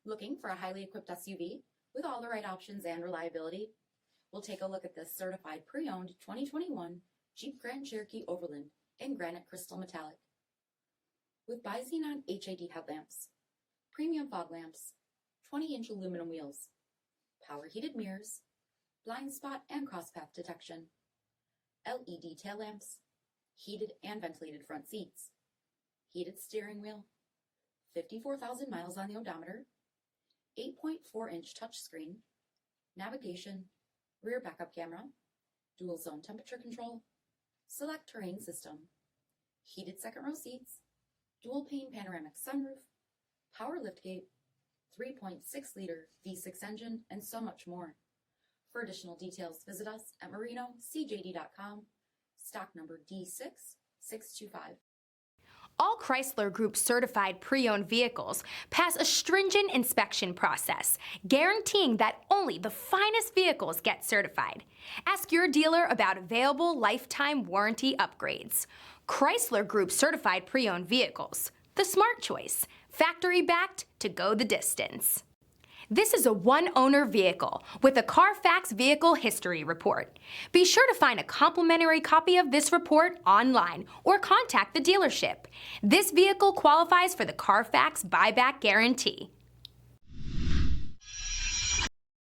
Looking for a highly equipped SUV with all the right options and reliability? We'll take a look at this certified pre-owned 2021 Jeep Grand Cherokee Overland in granite crystal metallic. With BI-XENON HID headlamps, premium fog lamps, 20-inch aluminum wheels, power heated mirrors, blind spot and crosspath detection, LED tail lamps, heated and ventilated front seats, heated steering wheel, 54,000 miles on the odometer, 8.4-inch touchscreen, navigation, rear backup camera, dual zone temperature control, select terrain system, heated second row seats, dual pane panoramic sunroof, power liftgate, 3.6-liter V6 engine, and so much more. For additional details, visit us at marinocjd.com, stock number D6625. All Chrysler Group certified pre-owned vehicles pass a stringent inspection process, guaranteeing that only the finest vehicles get certified. Ask your dealer about available lifetime warranty upgrades. Chrysler Group certified pre-owned vehicles, the smart choice, factory backed to go the distance. This is a one-owner vehicle with a CARFAX vehicle history report. Be sure to find a complimentary copy of this report online or contact the dealership. This vehicle qualifies for the CARFAX buyback guarantee.